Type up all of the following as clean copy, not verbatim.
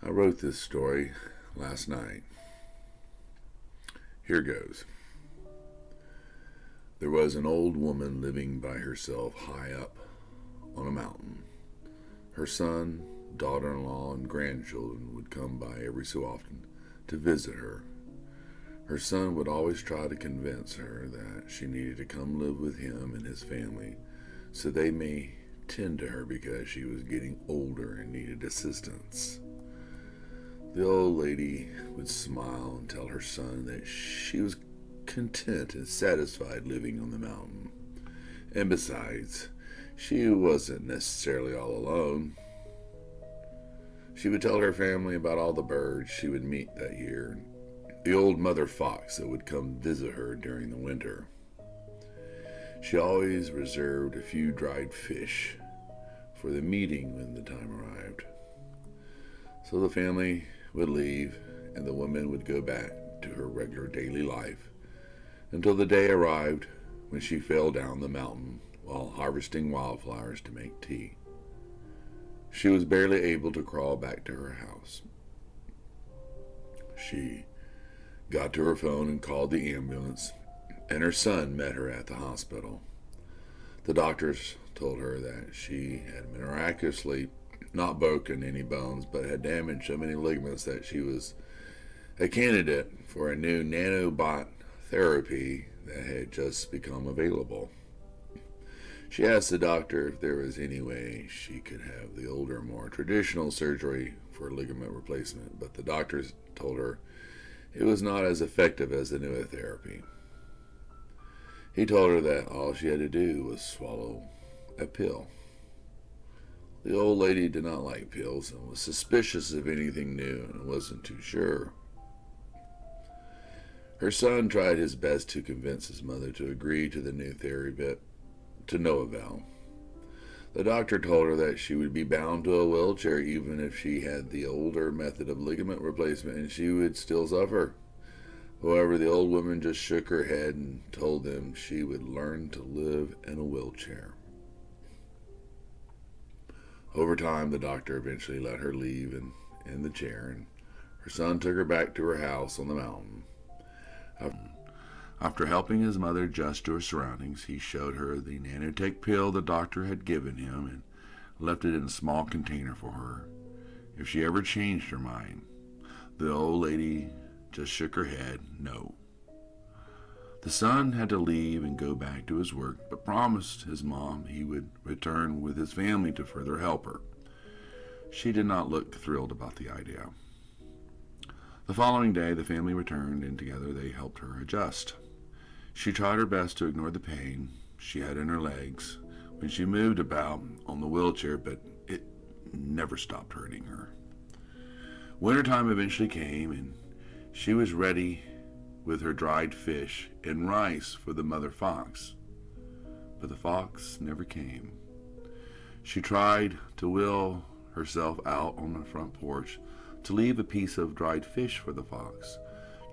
I wrote this story last night. Here goes. There was an old woman living by herself high up on a mountain. Her son, daughter-in-law, and grandchildren would come by every so often to visit her. Her son would always try to convince her that she needed to come live with him and his family so they may tend to her because she was getting older and needed assistance. The old lady would smile and tell her son that she was content and satisfied living on the mountain. And besides, she wasn't necessarily all alone. She would tell her family about all the birds she would meet that year, the old mother fox that would come visit her during the winter. She always reserved a few dried fish for the meeting when the time arrived. So the family would leave and the woman would go back to her regular daily life until the day arrived when she fell down the mountain while harvesting wildflowers to make tea. She was barely able to crawl back to her house. She got to her phone and called the ambulance, and her son met her at the hospital. The doctors told her that she had miraculously not broken any bones, but had damaged so many ligaments that she was a candidate for a new nanobot therapy that had just become available. She asked the doctor if there was any way she could have the older, more traditional surgery for ligament replacement, but the doctors told her it was not as effective as the newer therapy. He told her that all she had to do was swallow a pill. The old lady did not like pills and was suspicious of anything new and wasn't too sure. Her son tried his best to convince his mother to agree to the new theory, but to no avail. The doctor told her that she would be bound to a wheelchair even if she had the older method of ligament replacement, and she would still suffer. However, the old woman just shook her head and told them she would learn to live in a wheelchair. Over time, the doctor eventually let her leave in the chair, and her son took her back to her house on the mountain. After helping his mother adjust to her surroundings, he showed her the nanotech pill the doctor had given him and left it in a small container for her if she ever changed her mind. The old lady just shook her head no. The son had to leave and go back to his work, but promised his mom he would return with his family to further help her. She did not look thrilled about the idea. The following day, the family returned, and together they helped her adjust. She tried her best to ignore the pain she had in her legs when she moved about on the wheelchair, but it never stopped hurting her. Wintertime eventually came, and she was ready with her dried fish and rice for the mother fox. But the fox never came. She tried to will herself out on the front porch to leave a piece of dried fish for the fox,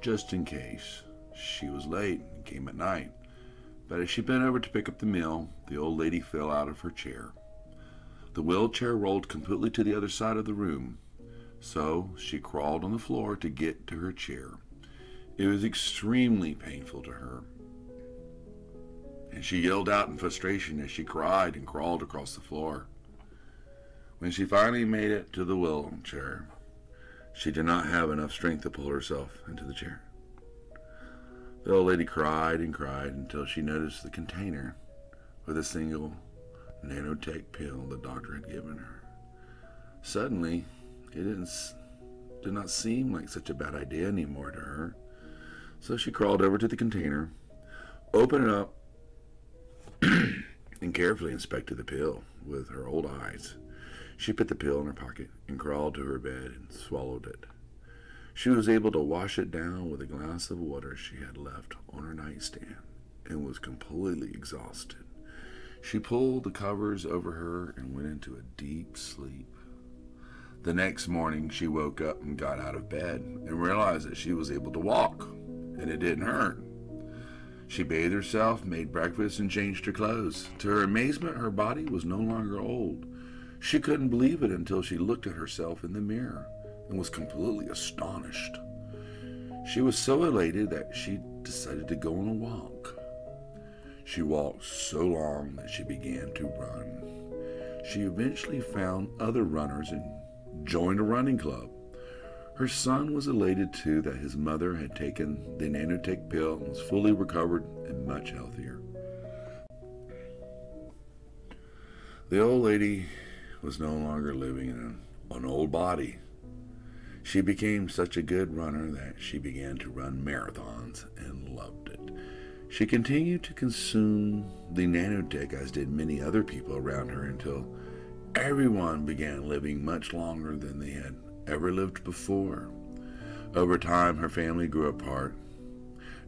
just in case she was late and came at night. But as she bent over to pick up the meal, the old lady fell out of her chair. The wheelchair rolled completely to the other side of the room, so she crawled on the floor to get to her chair. It was extremely painful to her, and she yelled out in frustration as she cried and crawled across the floor. When she finally made it to the wheelchair, she did not have enough strength to pull herself into the chair. The old lady cried and cried until she noticed the container with a single nanotech pill the doctor had given her. Suddenly, it did not seem like such a bad idea anymore to her. So she crawled over to the container, opened it up, and carefully inspected the pill with her old eyes. She put the pill in her pocket and crawled to her bed and swallowed it. She was able to wash it down with a glass of water she had left on her nightstand and was completely exhausted. She pulled the covers over her and went into a deep sleep. The next morning, she woke up and got out of bed and realized that she was able to walk, and it didn't hurt. She bathed herself, made breakfast, and changed her clothes. To her amazement, her body was no longer old. She couldn't believe it until she looked at herself in the mirror. and was completely astonished. She was so elated that she decided to go on a walk. She walked so long that she began to run. She eventually found other runners and joined a running club. Her son was elated too that his mother had taken the nanotech pill and was fully recovered and much healthier. The old lady was no longer living in an old body. She became such a good runner that she began to run marathons and loved it. She continued to consume the nanotech, as did many other people around her, until everyone began living much longer than they had ever lived before. Over time, her family grew apart.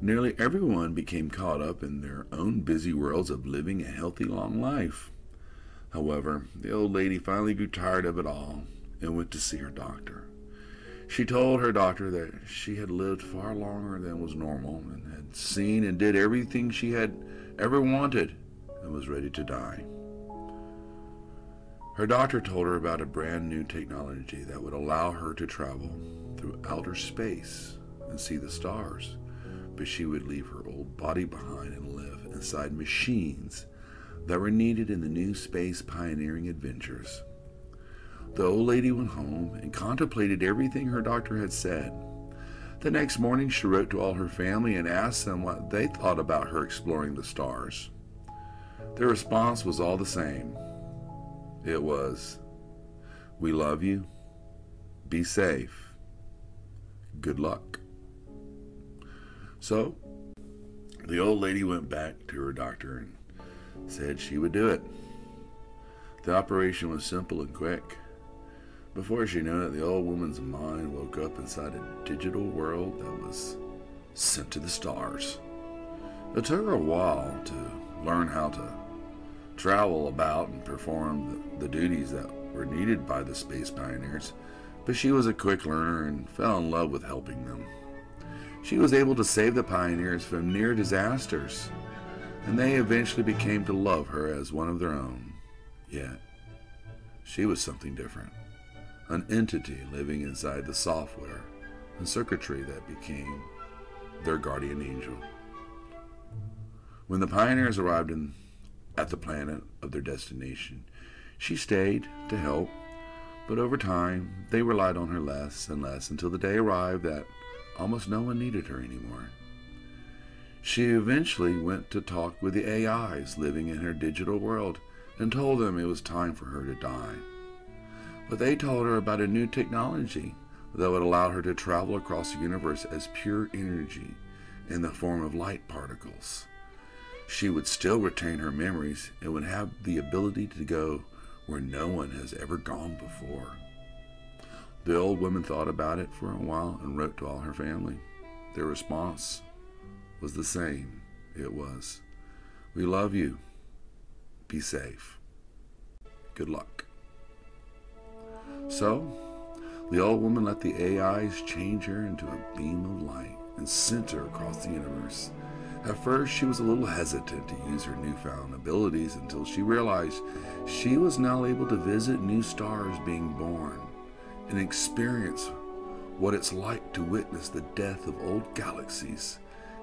Nearly everyone became caught up in their own busy worlds of living a healthy, long life. However, the old lady finally grew tired of it all and went to see her doctor. She told her doctor that she had lived far longer than was normal and had seen and did everything she had ever wanted and was ready to die. Her doctor told her about a brand new technology that would allow her to travel through outer space and see the stars, but she would leave her old body behind and live inside machines that were needed in the new space pioneering adventures. The old lady went home and contemplated everything her doctor had said. The next morning she wrote to all her family and asked them what they thought about her exploring the stars. Their response was all the same. It was, "We love you. Be safe. Good luck." So, the old lady went back to her doctor and said she would do it. The operation was simple and quick. Before she knew it, the old woman's mind woke up inside a digital world that was sent to the stars. It took her a while to learn how to travel about and perform the duties that were needed by the space pioneers, but she was a quick learner and fell in love with helping them. She was able to save the pioneers from near disasters, and they eventually became to love her as one of their own. Yet, she was something different, an entity living inside the software and circuitry that became their guardian angel. When the pioneers arrived at the planet of their destination, she stayed to help, but over time they relied on her less and less until the day arrived that almost no one needed her anymore. She eventually went to talk with the AIs living in her digital world and told them it was time for her to die. But they told her about a new technology that would allow her to travel across the universe as pure energy in the form of light particles. She would still retain her memories and would have the ability to go where no one has ever gone before. The old woman thought about it for a while and wrote to all her family. Their response was the same. It was, "We love you. Be safe. Good luck." So, the old woman let the AIs change her into a beam of light and sent her across the universe. At first, she was a little hesitant to use her newfound abilities until she realized she was now able to visit new stars being born and experience what it's like to witness the death of old galaxies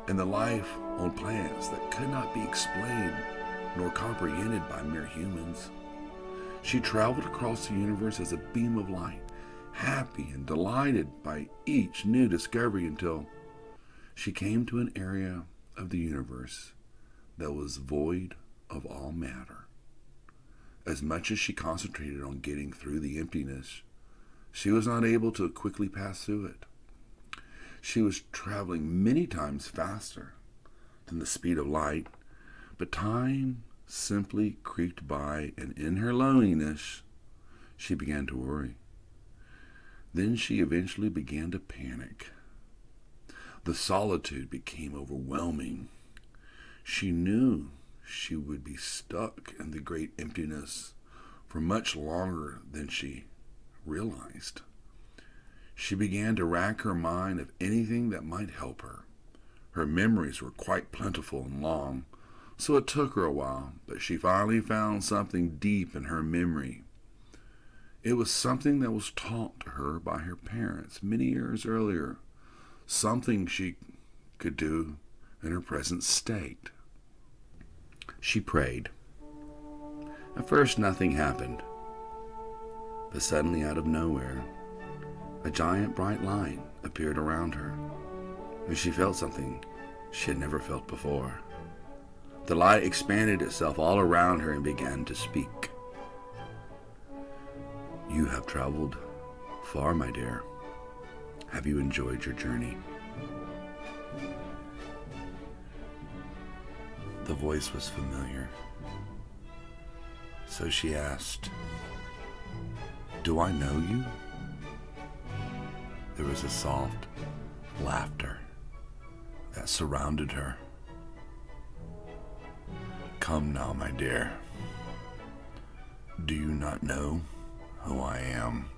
and the life on planets that could not be explained nor comprehended by mere humans. She traveled across the universe as a beam of light, happy and delighted by each new discovery until she came to an area of the universe that was void of all matter. As much as she concentrated on getting through the emptiness, she was not able to quickly pass through it. She was traveling many times faster than the speed of light, but time simply creaked by, and in her loneliness, she began to worry. Then she eventually began to panic. The solitude became overwhelming. She knew she would be stuck in the great emptiness for much longer than she realized. She began to rack her mind of anything that might help her. Her memories were quite plentiful and long, so it took her a while, but she finally found something deep in her memory. It was something that was taught to her by her parents many years earlier, something she could do in her present state. She prayed. At first, nothing happened, but suddenly, out of nowhere, a giant bright light appeared around her, and she felt something she had never felt before. The light expanded itself all around her and began to speak. "You have traveled far, my dear. Have you enjoyed your journey?" The voice was familiar, so she asked, "Do I know you?" There was a soft laughter that surrounded her. "Come now, my dear. Do you not know who I am?"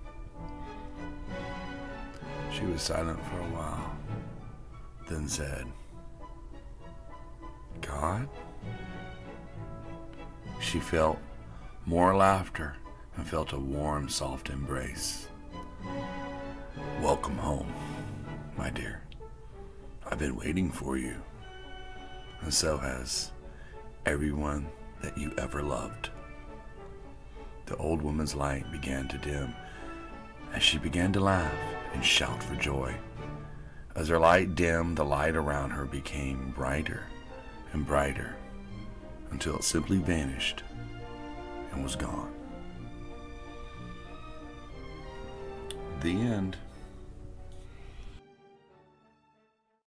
She was silent for a while, then said, "God?" She felt more laughter and felt a warm, soft embrace. "Welcome home, my dear. I've been waiting for you, and so has everyone that you ever loved." The old woman's light began to dim as she began to laugh and shout for joy. As her light dimmed, the light around her became brighter and brighter until it simply vanished and was gone. The end.